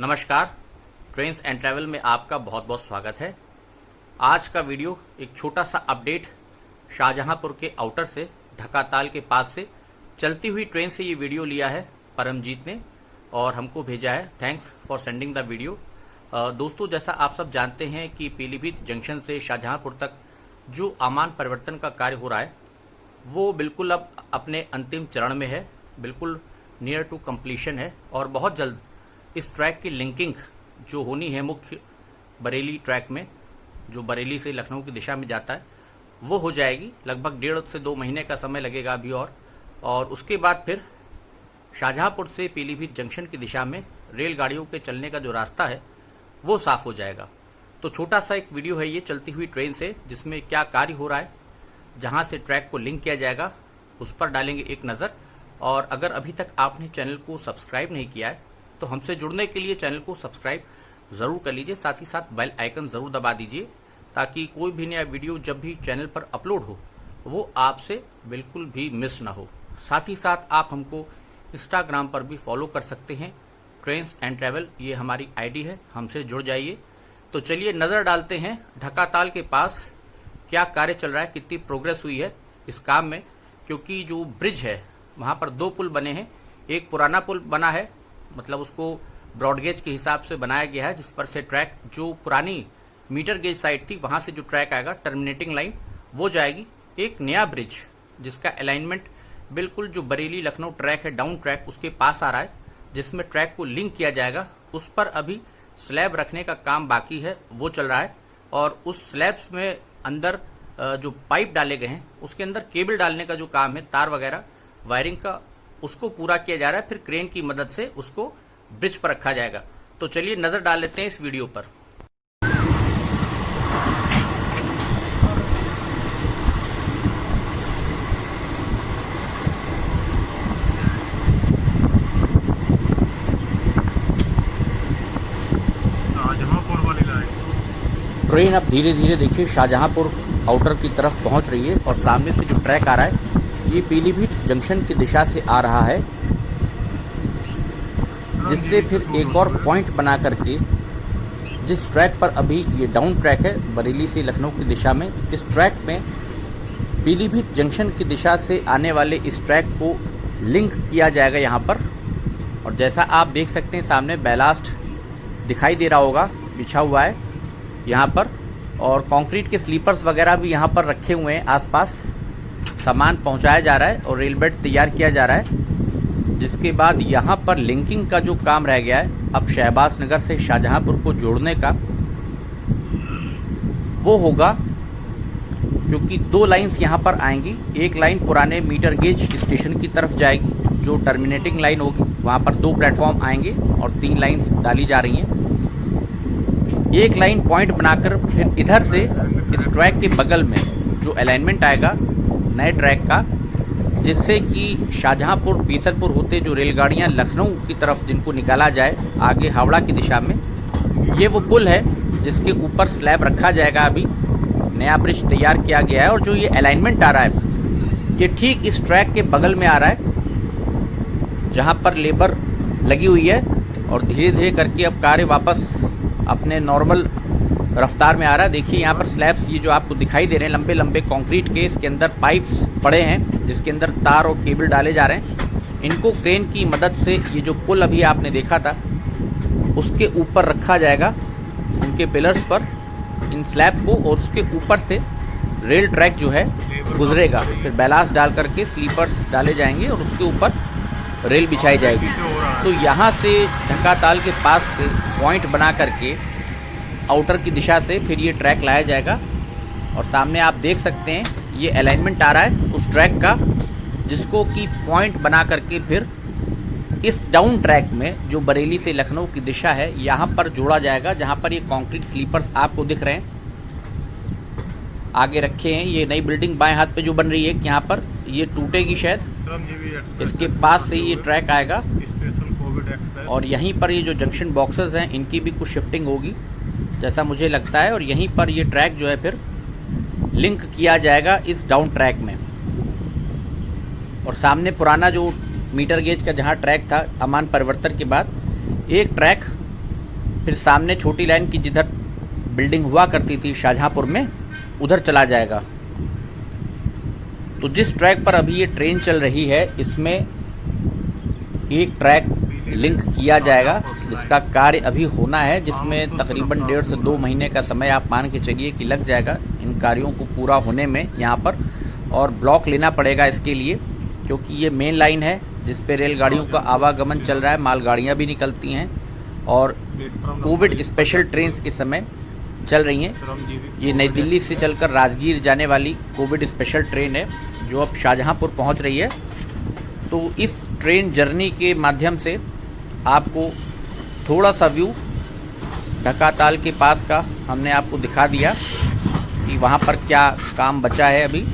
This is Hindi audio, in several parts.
नमस्कार, ट्रेन्स एंड ट्रैवल में आपका बहुत बहुत स्वागत है। आज का वीडियो एक छोटा सा अपडेट शाहजहांपुर के आउटर से ढकाताल के पास से चलती हुई ट्रेन से ये वीडियो लिया है परमजीत ने और हमको भेजा है। Thanks for sending the video. दोस्तों, जैसा आप सब जानते हैं कि पीलीभीत जंक्शन से शाहजहांपुर तक जो आमान परिवर्तन का कार्य हो रहा है वो बिल्कुल अब अपने अंतिम चरण में है, बिल्कुल नियर टू कंप्लीशन है और बहुत जल्द इस ट्रैक की लिंकिंग जो होनी है मुख्य बरेली ट्रैक में, जो बरेली से लखनऊ की दिशा में जाता है, वो हो जाएगी। लगभग 1.5 से 2 महीने का समय लगेगा अभी और उसके बाद फिर शाहजहांपुर से पीलीभीत जंक्शन की दिशा में रेलगाड़ियों के चलने का जो रास्ता है वो साफ हो जाएगा। तो छोटा सा एक वीडियो है ये चलती हुई ट्रेन से, जिसमें क्या कार्य हो रहा है, जहाँ से ट्रैक को लिंक किया जाएगा उस पर डालेंगे एक नज़र। और अगर अभी तक आपने चैनल को सब्सक्राइब नहीं किया है तो हमसे जुड़ने के लिए चैनल को सब्सक्राइब ज़रूर कर लीजिए, साथ ही साथ बेल आइकन ज़रूर दबा दीजिए ताकि कोई भी नया वीडियो जब भी चैनल पर अपलोड हो वो आपसे बिल्कुल भी मिस ना हो। साथ ही साथ आप हमको इंस्टाग्राम पर भी फॉलो कर सकते हैं, ट्रेन्स एंड ट्रैवल ये हमारी आईडी है, हमसे जुड़ जाइए। तो चलिए नज़र डालते हैं ढकाताल के पास क्या कार्य चल रहा है, कितनी प्रोग्रेस हुई है इस काम में। क्योंकि जो ब्रिज है वहाँ पर 2 पुल बने हैं। एक पुराना पुल बना है, मतलब उसको ब्रॉडगेज के हिसाब से बनाया गया है, जिस पर से ट्रैक जो पुरानी मीटर गेज साइड थी वहाँ से जो ट्रैक आएगा टर्मिनेटिंग लाइन वो जाएगी। एक नया ब्रिज जिसका अलाइनमेंट बिल्कुल जो बरेली लखनऊ ट्रैक है डाउन ट्रैक उसके पास आ रहा है, जिसमें ट्रैक को लिंक किया जाएगा। उस पर अभी स्लैब रखने का काम बाकी है, वो चल रहा है। और उस स्लैब्स में अंदर जो पाइप डाले गए हैं उसके अंदर केबल डालने का जो काम है, तार वगैरह वायरिंग का, उसको पूरा किया जा रहा है। फिर क्रेन की मदद से उसको ब्रिज पर रखा जाएगा। तो चलिए नजर डाल लेते हैं इस वीडियो पर। शाहजहांपुर वाली लाइन ट्रेन अब धीरे धीरे देखिए शाहजहांपुर आउटर की तरफ पहुंच रही है और सामने से जो ट्रैक आ रहा है ये पीलीभीत जंक्शन की दिशा से आ रहा है, जिससे फिर एक और पॉइंट बना करके जिस ट्रैक पर अभी ये डाउन ट्रैक है बरेली से लखनऊ की दिशा में, इस ट्रैक में पीलीभीत जंक्शन की दिशा से आने वाले इस ट्रैक को लिंक किया जाएगा यहाँ पर। और जैसा आप देख सकते हैं सामने बैलास्ट दिखाई दे रहा होगा, बिछा हुआ है यहाँ पर, और कंक्रीट के स्लीपर्स वगैरह भी यहाँ पर रखे हुए हैं। आसपास सामान पहुँचाया जा रहा है और रेल बेड तैयार किया जा रहा है। जिसके बाद यहाँ पर लिंकिंग का जो काम रह गया है अब शहबाज नगर से शाहजहांपुर को जोड़ने का, वो होगा। क्योंकि 2 लाइंस यहाँ पर आएंगी। एक लाइन पुराने मीटर गेज स्टेशन की तरफ जाएगी जो टर्मिनेटिंग लाइन होगी, वहाँ पर 2 प्लेटफॉर्म आएंगे और 3 लाइंस डाली जा रही हैं। एक लाइन पॉइंट बनाकर फिर इधर से इस ट्रैक के बगल में जो अलाइनमेंट आएगा नए ट्रैक का, जिससे कि शाहजहांपुर बीसलपुर होते जो रेलगाड़ियां लखनऊ की तरफ जिनको निकाला जाए आगे हावड़ा की दिशा में, ये वो पुल है जिसके ऊपर स्लैब रखा जाएगा। अभी नया ब्रिज तैयार किया गया है और जो ये अलाइनमेंट आ रहा है ये ठीक इस ट्रैक के बगल में आ रहा है जहाँ पर लेबर लगी हुई है। और धीरे धीरे करके अब कार्य वापस अपने नॉर्मल रफ्तार में आ रहा है। देखिए यहाँ पर स्लैब्स ये जो आपको दिखाई दे रहे हैं लंबे लंबे कंक्रीट के, इसके अंदर पाइप्स पड़े हैं जिसके अंदर तार और केबल डाले जा रहे हैं। इनको क्रेन की मदद से ये जो पुल अभी आपने देखा था उसके ऊपर रखा जाएगा, उनके पिलर्स पर इन स्लैब को, और उसके ऊपर से रेल ट्रैक जो है गुजरेगा। फिर बैलास्ट डाल करके स्लीपर्स डाले जाएंगे और उसके ऊपर रेल बिछाई जाएगी। तो यहाँ से ढकाताल के पास से पॉइंट बना करके आउटर की दिशा से फिर ये ट्रैक लाया जाएगा। और सामने आप देख सकते हैं ये अलाइनमेंट आ रहा है उस ट्रैक का, जिसको कि पॉइंट बना करके फिर इस डाउन ट्रैक में जो बरेली से लखनऊ की दिशा है यहाँ पर जोड़ा जाएगा, जहाँ पर ये कंक्रीट स्लीपर्स आपको दिख रहे हैं आगे रखे हैं। ये नई बिल्डिंग बाएं हाथ पे जो बन रही है यहाँ पर, ये टूटेगी शायद, इसके पास से ये ट्रैक आएगा और यहीं पर ये जो जंक्शन बॉक्सेस हैं इनकी भी कुछ शिफ्टिंग होगी जैसा मुझे लगता है। और यहीं पर ये ट्रैक जो है फिर लिंक किया जाएगा इस डाउन ट्रैक में। और सामने पुराना जो मीटर गेज का जहाँ ट्रैक था अमान परिवर्तन के बाद, एक ट्रैक फिर सामने छोटी लाइन की जिधर बिल्डिंग हुआ करती थी शाहजहाँपुर में, उधर चला जाएगा। तो जिस ट्रैक पर अभी ये ट्रेन चल रही है, इसमें एक ट्रैक लिंक किया जाएगा जिसका कार्य अभी होना है, जिसमें तकरीबन 1.5 से 2 महीने का समय आप मान के चलिए कि लग जाएगा इन कार्यों को पूरा होने में यहाँ पर। और ब्लॉक लेना पड़ेगा इसके लिए, क्योंकि ये मेन लाइन है जिस पे रेलगाड़ियों का आवागमन चल रहा है, मालगाड़ियाँ भी निकलती हैं और कोविड स्पेशल ट्रेन्स इस समय चल रही हैं। ये नई दिल्ली से चलकर राजगीर जाने वाली कोविड स्पेशल ट्रेन है जो अब शाहजहाँपुर पहुँच रही है। तो इस ट्रेन जर्नी के माध्यम से आपको थोड़ा सा व्यू ढकाताल के पास का हमने आपको दिखा दिया कि वहाँ पर क्या काम बचा है। अभी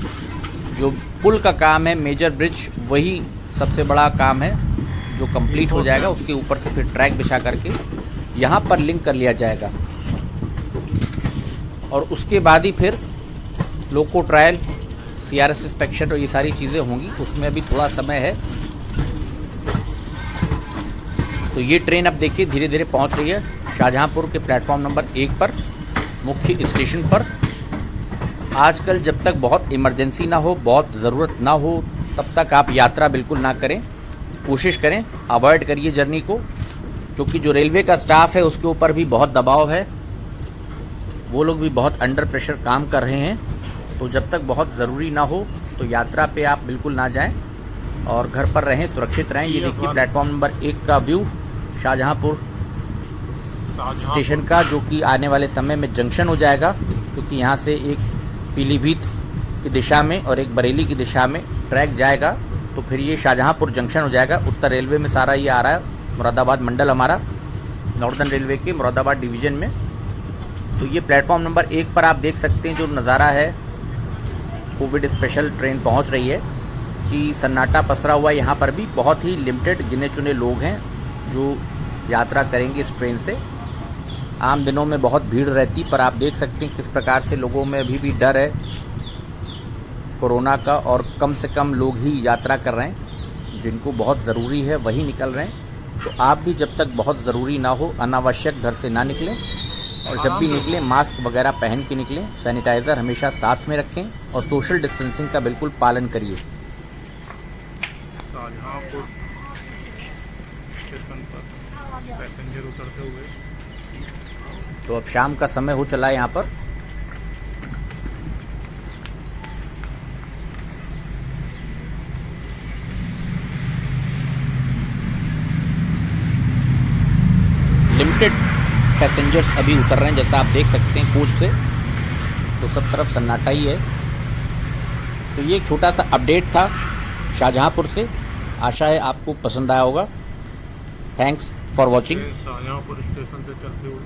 जो पुल का काम है, मेजर ब्रिज, वही सबसे बड़ा काम है जो कंप्लीट हो जाएगा। उसके ऊपर से फिर ट्रैक बिछा करके यहाँ पर लिंक कर लिया जाएगा और उसके बाद ही फिर लोको ट्रायल, CRS इंस्पेक्शन और ये सारी चीज़ें होंगी। उसमें अभी थोड़ा समय है। तो ये ट्रेन अब देखिए धीरे धीरे पहुंच रही है शाहजहाँपुर के प्लेटफॉर्म नंबर 1 पर, मुख्य स्टेशन पर। आजकल जब तक बहुत इमरजेंसी ना हो, बहुत ज़रूरत ना हो, तब तक आप यात्रा बिल्कुल ना करें। कोशिश करें, अवॉइड करिए जर्नी को, क्योंकि जो रेलवे का स्टाफ है उसके ऊपर भी बहुत दबाव है। वो लोग भी बहुत अंडर प्रेशर काम कर रहे हैं। तो जब तक बहुत ज़रूरी ना हो तो यात्रा पे आप बिल्कुल ना जाएं और घर पर रहें, सुरक्षित रहें। ये देखिए प्लेटफॉर्म नंबर 1 का व्यू शाहजहाँपुर स्टेशन का, जो कि आने वाले समय में जंक्शन हो जाएगा, क्योंकि यहाँ से एक पीलीभीत की दिशा में और एक बरेली की दिशा में ट्रैक जाएगा। तो फिर ये शाहजहाँपुर जंक्शन हो जाएगा। उत्तर रेलवे में सारा ये आ रहा है, मुरादाबाद मंडल हमारा, नॉर्दर्न रेलवे के मुरादाबाद डिवीज़न में। तो ये प्लेटफॉर्म नंबर 1 पर आप देख सकते हैं जो नज़ारा है, कोविड स्पेशल ट्रेन पहुंच रही है कि सन्नाटा पसरा हुआ। यहाँ पर भी बहुत ही लिमिटेड गिने चुने लोग हैं जो यात्रा करेंगे इस ट्रेन से। आम दिनों में बहुत भीड़ रहती, पर आप देख सकते हैं किस प्रकार से लोगों में अभी भी डर है कोरोना का, और कम से कम लोग ही यात्रा कर रहे हैं। जिनको बहुत ज़रूरी है वही निकल रहे हैं। तो आप भी जब तक बहुत ज़रूरी ना हो, अनावश्यक घर से ना निकलें, और जब भी निकलें मास्क वगैरह पहन के निकलें, सैनिटाइज़र हमेशा साथ में रखें और सोशल डिस्टेंसिंग का बिल्कुल पालन करिए। शाहजहाँपुर स्टेशन पर पैसेंजर उतरते हुए। तो अब शाम का समय हो चला है यहाँ पर। लिमिटेड पैसेंजर्स अभी उतर रहे हैं, जैसा आप देख सकते हैं कोच से, तो सब तरफ सन्नाटा ही है। तो ये एक छोटा सा अपडेट था शाहजहाँपुर से। आशा है आपको पसंद आया होगा। Thanks for watching. Shahjahanpur station से चलते हुए